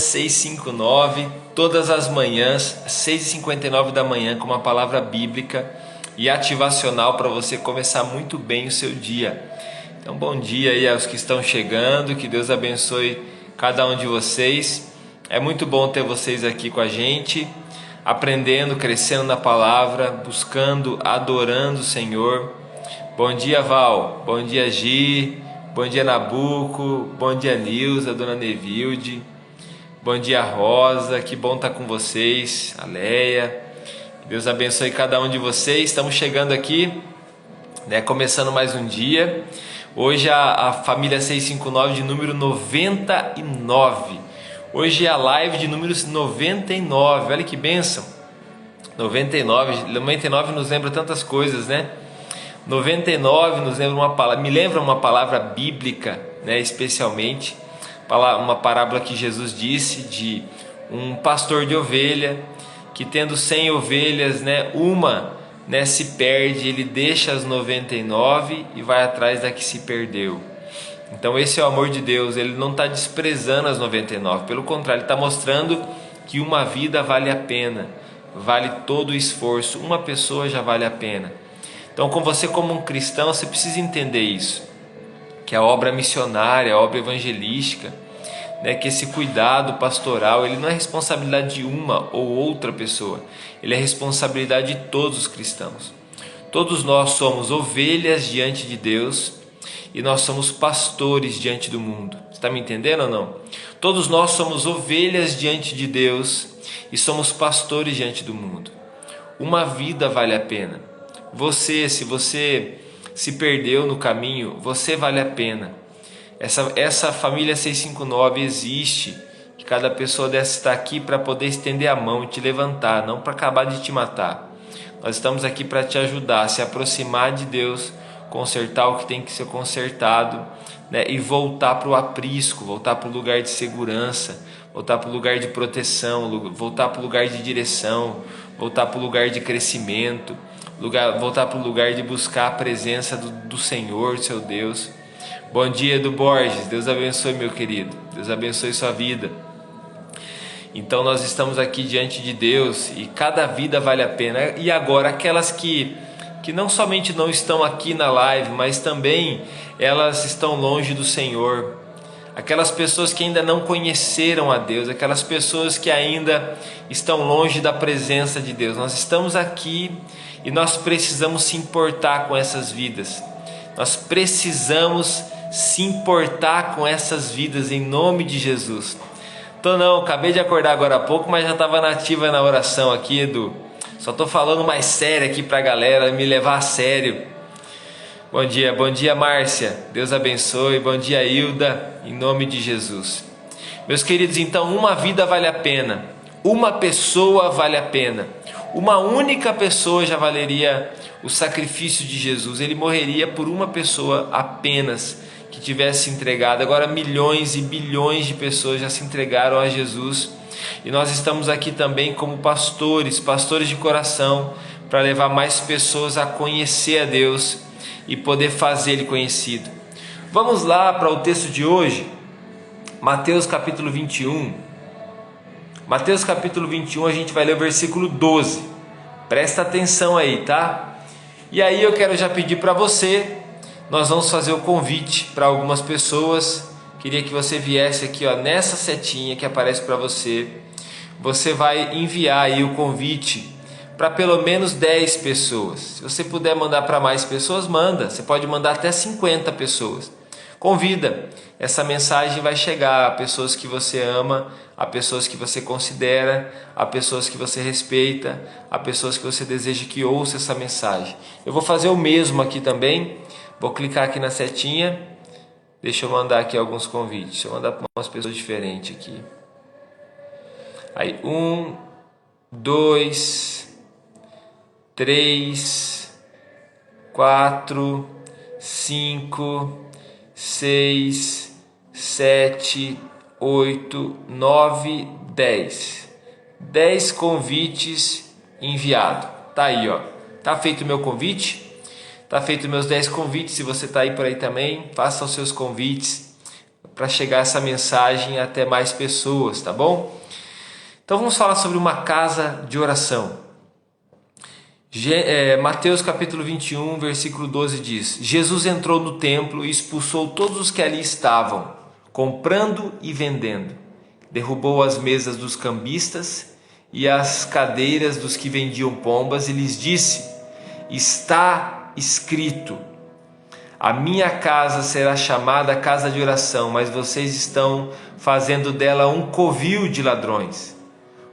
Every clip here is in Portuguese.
659, todas as manhãs, 6h59 da manhã, com uma palavra bíblica e ativacional para você começar muito bem o seu dia. Então, bom dia aí aos que estão chegando, que Deus abençoe cada um de vocês. É muito bom ter vocês aqui com a gente, aprendendo, crescendo na palavra, buscando, adorando o Senhor. Bom dia, Val, bom dia, Gi, bom dia, Nabuco, bom dia, Nilza, Dona Nevilde. Bom dia, Rosa, que bom estar com vocês, a Leia. Deus abençoe cada um de vocês. Estamos chegando aqui, começando mais um dia. Hoje a família 659 de número 99. Hoje é a live de número 99. Olha que bênção. 99 nos lembra tantas coisas, né? 99 nos lembra me lembra uma palavra bíblica, especialmente. Uma parábola que Jesus disse de um pastor de ovelha que, tendo 100 ovelhas, uma se perde, ele deixa as 99 e vai atrás da que se perdeu. Então esse é o amor de Deus. Ele não está desprezando as 99, pelo contrário, ele está mostrando que uma vida vale a pena, vale todo o esforço. Uma pessoa já vale a pena. Então, como um cristão, você precisa entender isso, que a obra missionária, a obra evangelística, que esse cuidado pastoral, ele não é responsabilidade de uma ou outra pessoa, ele é responsabilidade de todos os cristãos. Todos nós somos ovelhas diante de Deus e nós somos pastores diante do mundo. Você está me entendendo ou não? Todos nós somos ovelhas diante de Deus e somos pastores diante do mundo. Uma vida vale a pena. Se você se perdeu no caminho, você vale a pena. Essa família 659 existe, que cada pessoa dessa está aqui para poder estender a mão e te levantar, não para acabar de te matar. Nós estamos aqui para te ajudar a se aproximar de Deus, consertar o que tem que ser consertado, e voltar para o aprisco, voltar para o lugar de segurança, voltar para o lugar de proteção, voltar para o lugar de direção, voltar para o lugar de crescimento, voltar para o lugar de buscar a presença do Senhor, seu Deus. Bom dia, Edu Borges, Deus abençoe, meu querido, Deus abençoe sua vida. Então nós estamos aqui diante de Deus e cada vida vale a pena. E agora, aquelas que não somente não estão aqui na live, mas também elas estão longe do Senhor, aquelas pessoas que ainda não conheceram a Deus, aquelas pessoas que ainda estão longe da presença de Deus. Nós estamos aqui e nós precisamos se importar com essas vidas. Nós precisamos se importar com essas vidas em nome de Jesus. Acabei de acordar agora há pouco, mas já estava nativa na oração aqui, Edu. Só estou falando mais sério aqui para a galera me levar a sério. Bom dia, Márcia, Deus abençoe. Bom dia, Hilda, em nome de Jesus. Meus queridos, então uma vida vale a pena, uma pessoa vale a pena. Uma única pessoa já valeria o sacrifício de Jesus. Ele morreria por uma pessoa apenas que tivesse entregado. Agora milhões e bilhões de pessoas já se entregaram a Jesus. E nós estamos aqui também como pastores de coração, para levar mais pessoas a conhecer a Deus e poder fazer Ele conhecido. Vamos lá para o texto de hoje, Mateus capítulo 21. Mateus capítulo 21, a gente vai ler o versículo 12. Presta atenção aí, tá? E aí eu quero já pedir para você, nós vamos fazer o convite para algumas pessoas. Queria que você viesse aqui, nessa setinha que aparece para você. Você vai enviar aí o convite para pelo menos 10 pessoas. Se você puder mandar para mais pessoas, manda. Você pode mandar até 50 pessoas. Convida. Essa mensagem vai chegar a pessoas que você ama, a pessoas que você considera, a pessoas que você respeita, a pessoas que você deseja que ouça essa mensagem. Eu vou fazer o mesmo aqui também. Vou clicar aqui na setinha. Deixa eu mandar aqui alguns convites. Deixa eu mandar para umas pessoas diferentes aqui. Aí, 1, 2, 3, 4, 5, 6, 7, 8, 9, 10. 10 convites enviados. Tá aí, Tá feito o meu convite. Tá feito meus 10 convites. Se você tá aí por aí também, faça os seus convites. para chegar essa mensagem até mais pessoas, tá bom? Então vamos falar sobre uma casa de oração. Mateus capítulo 21, versículo 12 diz: Jesus entrou no templo e expulsou todos os que ali estavam, comprando e vendendo. Derrubou as mesas dos cambistas e as cadeiras dos que vendiam pombas e lhes disse: está escrito, a minha casa será chamada casa de oração, mas vocês estão fazendo dela um covil de ladrões.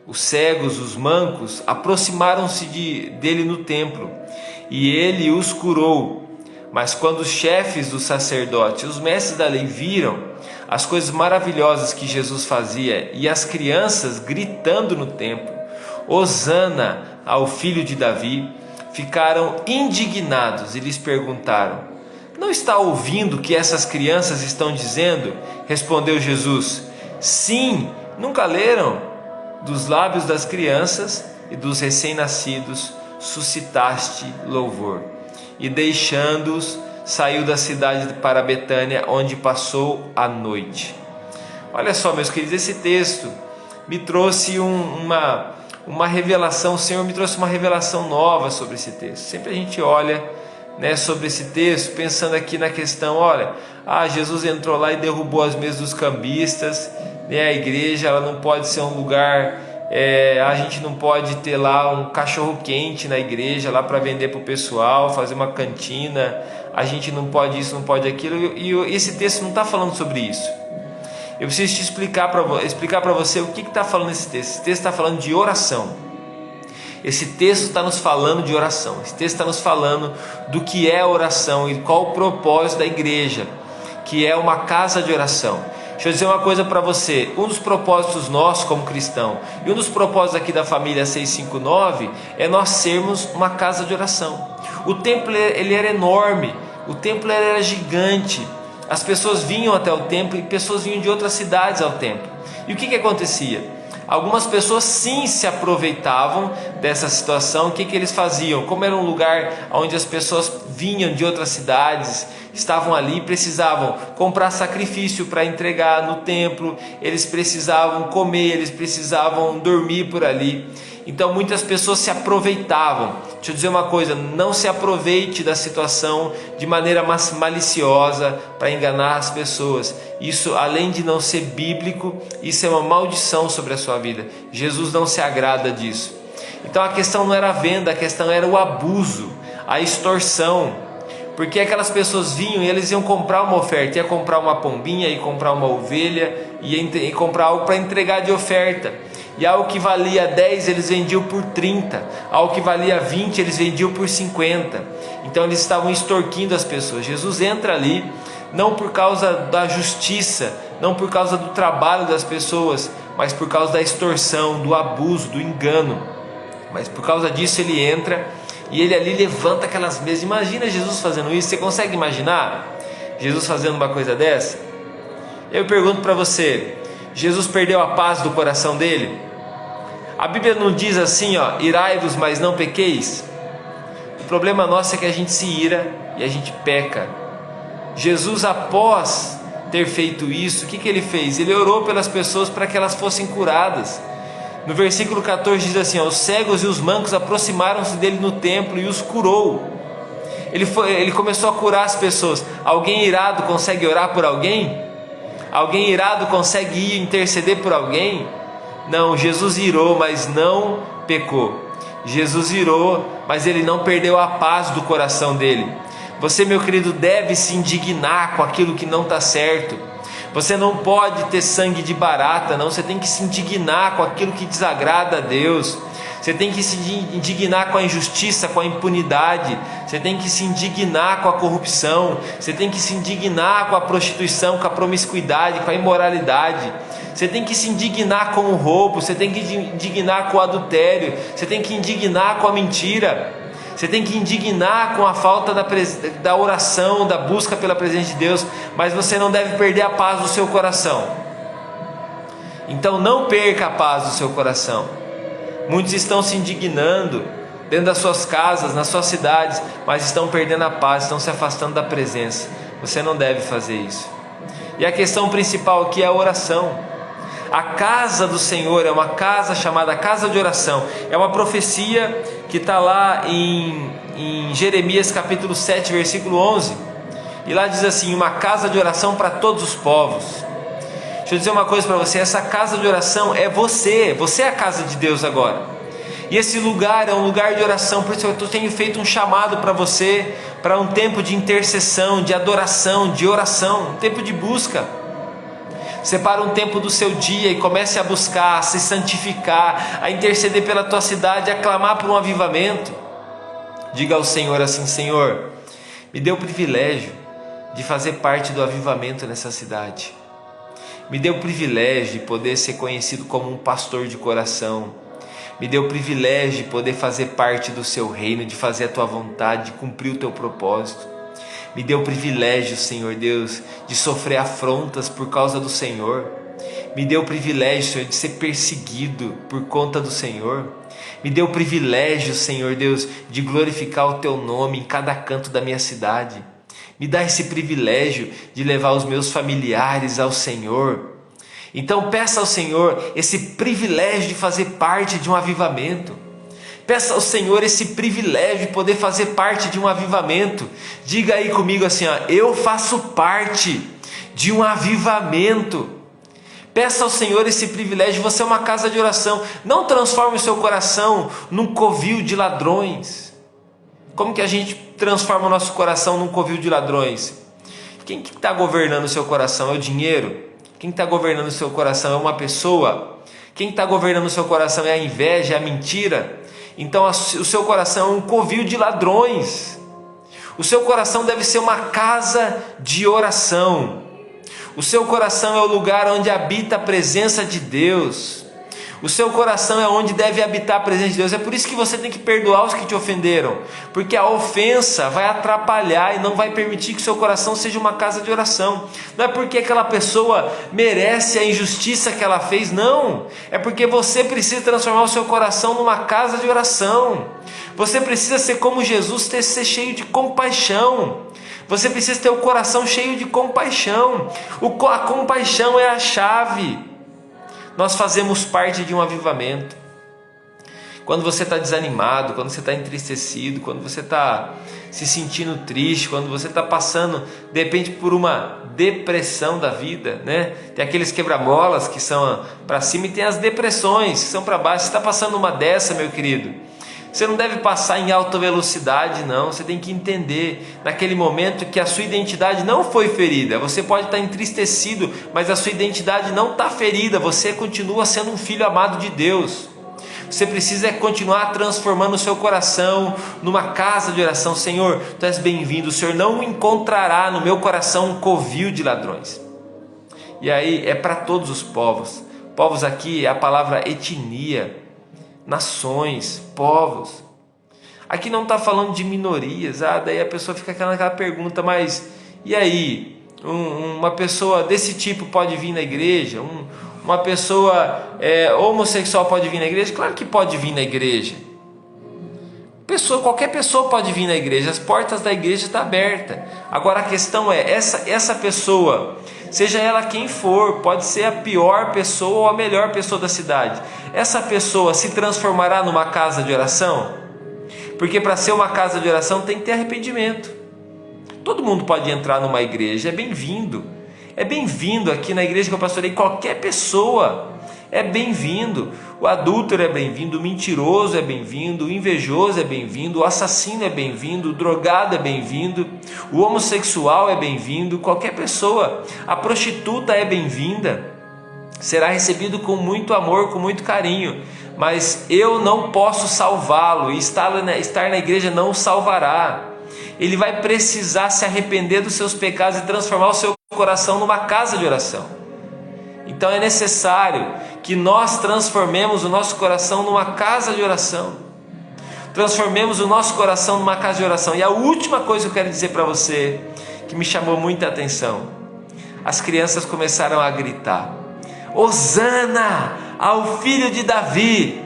Os cegos, os mancos, aproximaram-se dele no templo, e ele os curou. Mas quando os chefes dos sacerdotes, os mestres da lei, viram as coisas maravilhosas que Jesus fazia e as crianças gritando no templo, Hosana ao filho de Davi, ficaram indignados e lhes perguntaram: não está ouvindo o que essas crianças estão dizendo? Respondeu Jesus: sim, nunca leram? Dos lábios das crianças e dos recém-nascidos suscitaste louvor. E deixando-os, saiu da cidade para Betânia, onde passou a noite. Olha só, meus queridos, esse texto me trouxe uma revelação. O Senhor me trouxe uma revelação nova sobre esse texto. Sempre a gente olha, né, sobre esse texto, pensando aqui na questão, olha, Jesus entrou lá e derrubou as mesas dos cambistas, né, a igreja ela não pode ser um lugar, a gente não pode ter lá um cachorro quente na igreja lá para vender para o pessoal, fazer uma cantina, a gente não pode isso, não pode aquilo, e esse texto não está falando sobre isso. Eu preciso te explicar para você o que está falando esse texto. Esse texto está falando de oração. Esse texto está nos falando de oração. Esse texto está nos falando do que é oração e qual o propósito da igreja, que é uma casa de oração. Deixa eu dizer uma coisa para você. Um dos propósitos nossos como cristão e um dos propósitos aqui da família 659 é nós sermos uma casa de oração. O templo ele era enorme, o templo era gigante. As pessoas vinham até o templo e pessoas vinham de outras cidades ao templo. E o que acontecia? Algumas pessoas sim se aproveitavam dessa situação. O que eles faziam? Como era um lugar onde as pessoas vinham de outras cidades, estavam ali e precisavam comprar sacrifício para entregar no templo, eles precisavam comer, eles precisavam dormir por ali. Então muitas pessoas se aproveitavam. Deixa eu dizer uma coisa, não se aproveite da situação de maneira maliciosa para enganar as pessoas. Isso, além de não ser bíblico, isso é uma maldição sobre a sua vida. Jesus não se agrada disso. Então a questão não era a venda, a questão era o abuso, a extorsão. Porque aquelas pessoas vinham e eles iam comprar uma oferta, ia comprar uma pombinha, ia comprar uma ovelha, ia comprar algo para entregar de oferta. E algo que valia 10 eles vendiam por 30, algo que valia 20 eles vendiam por 50. Então eles estavam extorquindo as pessoas. Jesus entra ali, não por causa da justiça, não por causa do trabalho das pessoas, mas por causa da extorsão, do abuso, do engano. Mas por causa disso ele entra e ele ali levanta aquelas mesas. Imagina Jesus fazendo isso. Você consegue imaginar Jesus fazendo uma coisa dessa? Eu pergunto para você, Jesus perdeu a paz do coração dele? A Bíblia não diz assim, irai-vos, mas não pequeis? O problema nosso é que a gente se ira e a gente peca. Jesus, após ter feito isso, o que ele fez? Ele orou pelas pessoas para que elas fossem curadas. No versículo 14 diz assim, os cegos e os mancos aproximaram-se dele no templo e os curou. Ele começou a curar as pessoas. Alguém irado consegue orar por alguém? Alguém irado consegue ir interceder por alguém? Não, Jesus irou, mas não pecou. Jesus irou, mas ele não perdeu a paz do coração dele. Você, meu querido, deve se indignar com aquilo que não está certo. Você não pode ter sangue de barata, não. Você tem que se indignar com aquilo que desagrada a Deus. Você tem que se indignar com a injustiça, com a impunidade. Você tem que se indignar com a corrupção. Você tem que se indignar com a prostituição, com a promiscuidade, com a imoralidade. Você tem que se indignar com o roubo. Você tem que se indignar com o adultério. Você tem que indignar com a mentira. Você tem que indignar com a falta da oração, da busca pela presença de Deus. Mas você não deve perder a paz do seu coração. Então não perca a paz do seu coração. Muitos estão se indignando dentro das suas casas, nas suas cidades, mas estão perdendo a paz, estão se afastando da presença. Você não deve fazer isso. E a questão principal aqui é a oração. A casa do Senhor é uma casa chamada casa de oração. É uma profecia que está lá em Jeremias capítulo 7, versículo 11. E lá diz assim: uma casa de oração para todos os povos. Deixa eu dizer uma coisa para você: essa casa de oração é você. Você é a casa de Deus agora. E esse lugar é um lugar de oração. Por isso eu tenho feito um chamado para você, para um tempo de intercessão, de adoração, de oração, um tempo de busca. Separa um tempo do seu dia e comece a buscar, a se santificar, a interceder pela tua cidade, a clamar por um avivamento. Diga ao Senhor assim: Senhor, me dê o privilégio de fazer parte do avivamento nessa cidade. Me dê o privilégio de poder ser conhecido como um pastor de coração. Me dê o privilégio de poder fazer parte do seu reino, de fazer a tua vontade, de cumprir o teu propósito. Me dê o privilégio, Senhor Deus, de sofrer afrontas por causa do Senhor. Me dê o privilégio, Senhor, de ser perseguido por conta do Senhor. Me dê o privilégio, Senhor Deus, de glorificar o teu nome em cada canto da minha cidade. Me dá esse privilégio de levar os meus familiares ao Senhor. Então peça ao Senhor esse privilégio de fazer parte de um avivamento. Peça ao Senhor esse privilégio de poder fazer parte de um avivamento. Diga aí comigo assim: ó, eu faço parte de um avivamento. Peça ao Senhor esse privilégio. Você é uma casa de oração. Não transforme o seu coração num covil de ladrões. Como que a gente transforma o nosso coração num covil de ladrões? Quem que está governando o seu coração? É o dinheiro? Quem está governando o seu coração é uma pessoa? Quem está governando o seu coração é a inveja, é a mentira? Então o seu coração é um covil de ladrões. O seu coração deve ser uma casa de oração. O seu coração é o lugar onde habita a presença de Deus. O seu coração é onde deve habitar a presença de Deus. É por isso que você tem que perdoar os que te ofenderam, porque a ofensa vai atrapalhar e não vai permitir que seu coração seja uma casa de oração. Não é porque aquela pessoa merece a injustiça que ela fez, não. É porque você precisa transformar o seu coração numa casa de oração. Você precisa ser como Jesus, ser cheio de compaixão. Você precisa ter o coração cheio de compaixão. A compaixão é a chave. Nós fazemos parte de um avivamento. Quando você está desanimado, quando você está entristecido, quando você está se sentindo triste, quando você está passando de repente por uma depressão da vida, né? Tem aqueles quebra-molas que são para cima e tem as depressões que são para baixo. Você está passando uma dessa, meu querido, você não deve passar em alta velocidade, não. Você tem que entender naquele momento que a sua identidade não foi ferida. Você pode estar entristecido, mas a sua identidade não está ferida. Você continua sendo um filho amado de Deus. Você precisa continuar transformando o seu coração numa casa de oração. Senhor, tu és bem-vindo. O Senhor não encontrará no meu coração um covil de ladrões. E aí é para todos os povos. Povos aqui é a palavra etnia. Nações, povos. Aqui não está falando de minorias. Daí a pessoa fica naquela pergunta: mas e aí? Uma pessoa desse tipo pode vir na igreja? Uma pessoa homossexual pode vir na igreja? Claro que pode vir na igreja. Qualquer pessoa pode vir na igreja. As portas da igreja estão abertas. Agora a questão é, essa pessoa, seja ela quem for, pode ser a pior pessoa ou a melhor pessoa da cidade, essa pessoa se transformará numa casa de oração? Porque para ser uma casa de oração tem que ter arrependimento. Todo mundo pode entrar numa igreja, é bem-vindo. É bem-vindo aqui na igreja que eu pastorei, qualquer pessoa é bem-vindo. O adúltero é bem-vindo, o mentiroso é bem-vindo, o invejoso é bem-vindo, o assassino é bem-vindo, o drogado é bem-vindo, o homossexual é bem-vindo, qualquer pessoa. A prostituta é bem-vinda, será recebido com muito amor, com muito carinho, mas eu não posso salvá-lo, e estar na igreja não o salvará. Ele vai precisar se arrepender dos seus pecados e transformar o seu coração numa casa de oração. Então é necessário que nós transformemos o nosso coração numa casa de oração. Transformemos o nosso coração numa casa de oração. E a última coisa que eu quero dizer para você, que me chamou muita atenção: as crianças começaram a gritar: Hosana ao filho de Davi.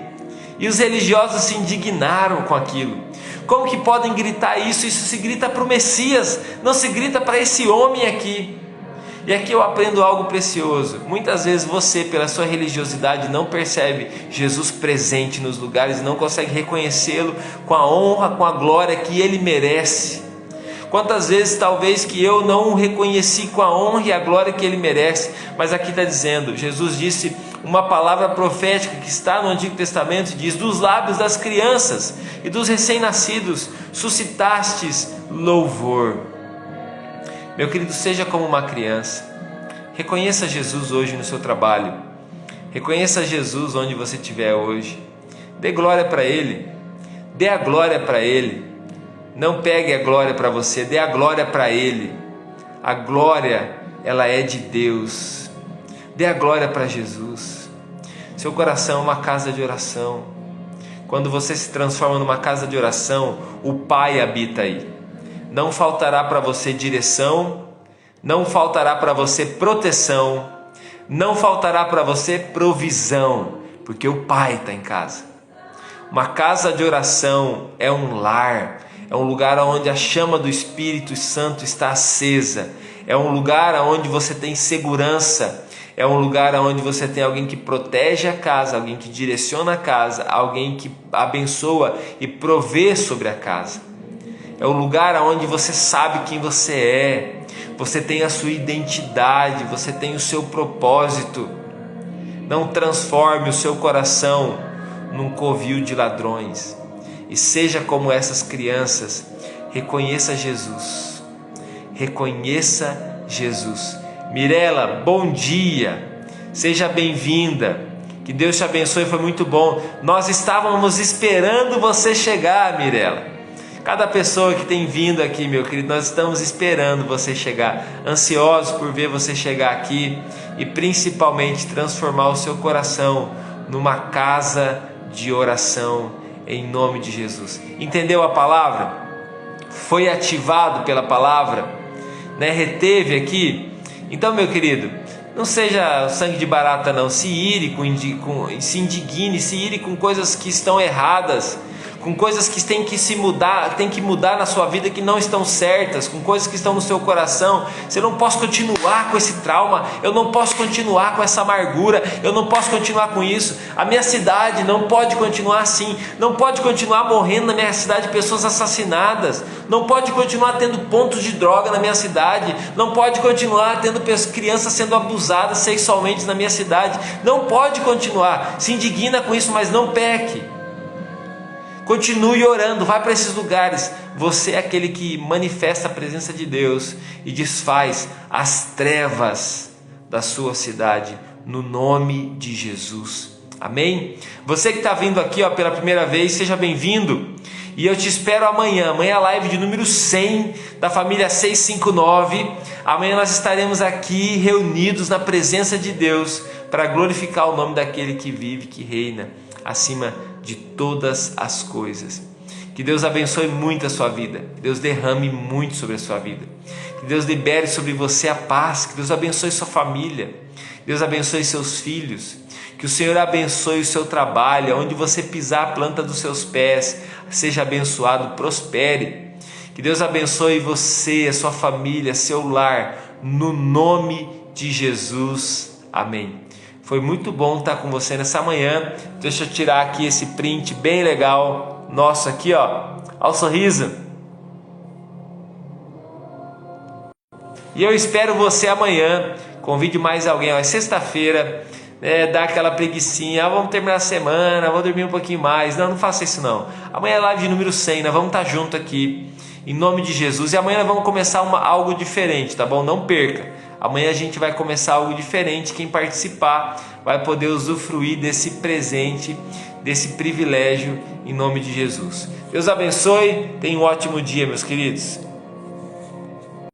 E os religiosos se indignaram com aquilo. Como que podem gritar isso? Isso se grita para o Messias, não se grita para esse homem aqui. E aqui eu aprendo algo precioso. Muitas vezes você, pela sua religiosidade, não percebe Jesus presente nos lugares, não consegue reconhecê-lo com a honra, com a glória que Ele merece. Quantas vezes talvez que eu não o reconheci com a honra e a glória que Ele merece, mas aqui está dizendo, Jesus disse uma palavra profética que está no Antigo Testamento, diz: dos lábios das crianças e dos recém-nascidos suscitastes louvor. Meu querido, seja como uma criança, reconheça Jesus hoje no seu trabalho, reconheça Jesus onde você estiver hoje, dê glória para Ele, dê a glória para Ele, não pegue a glória para você, dê a glória para Ele. A glória, ela é de Deus. Dê a glória para Jesus. Seu coração é uma casa de oração. Quando você se transforma numa casa de oração, o Pai habita aí. Não faltará para você direção, não faltará para você proteção, não faltará para você provisão, porque o Pai está em casa. Uma casa de oração é um lar, é um lugar onde a chama do Espírito Santo está acesa, é um lugar onde você tem segurança, é um lugar onde você tem alguém que protege a casa, alguém que direciona a casa, alguém que abençoa e provê sobre a casa. É um lugar onde você sabe quem você é, você tem a sua identidade, você tem o seu propósito. Não transforme o seu coração num covil de ladrões. E seja como essas crianças, reconheça Jesus. Reconheça Jesus. Mirela, bom dia, seja bem-vinda, que Deus te abençoe, foi muito bom. Nós estávamos esperando você chegar, Mirela. Cada pessoa que tem vindo aqui, meu querido, nós estamos esperando você chegar, ansiosos por ver você chegar aqui e principalmente transformar o seu coração numa casa de oração em nome de Jesus. Entendeu a palavra? Foi ativado pela palavra, né? Reteve aqui. Então, meu querido, não seja sangue de barata não, se indigne, se ire com coisas que estão erradas, com coisas que tem que mudar na sua vida, que não estão certas, com coisas que estão no seu coração. Você não pode continuar com esse trauma, eu não posso continuar com essa amargura, eu não posso continuar com isso. A minha cidade não pode continuar assim, não pode continuar morrendo na minha cidade pessoas assassinadas, não pode continuar tendo pontos de droga na minha cidade, não pode continuar tendo crianças sendo abusadas sexualmente na minha cidade, não pode continuar. Se indigna com isso, mas não peque. Continue orando, vá para esses lugares. Você é aquele que manifesta a presença de Deus e desfaz as trevas da sua cidade, no nome de Jesus. Amém? Você que está vindo aqui pela primeira vez, seja bem-vindo. E eu te espero amanhã. Amanhã é a live de número 100 da família 659. Amanhã nós estaremos aqui reunidos na presença de Deus para glorificar o nome daquele que vive, que reina acima de todas as coisas. Que Deus abençoe muito a sua vida, que Deus derrame muito sobre a sua vida, que Deus libere sobre você a paz, que Deus abençoe sua família, que Deus abençoe seus filhos, que o Senhor abençoe o seu trabalho, onde você pisar a planta dos seus pés, seja abençoado, prospere, que Deus abençoe você, a sua família, seu lar, no nome de Jesus, amém. Foi muito bom estar com você nessa manhã. Deixa eu tirar aqui esse print bem legal nosso aqui, ó. Olha o sorriso. E eu espero você amanhã. Convide mais alguém. É sexta-feira, dá aquela preguicinha. Vamos terminar a semana, vou dormir um pouquinho mais. Não faça isso não. Amanhã é live de número 100, nós vamos estar junto aqui, em nome de Jesus. E amanhã nós vamos começar algo diferente, tá bom? Não perca. Amanhã a gente vai começar algo diferente. Quem participar vai poder usufruir desse presente, desse privilégio, em nome de Jesus. Deus abençoe. Tenha um ótimo dia, meus queridos.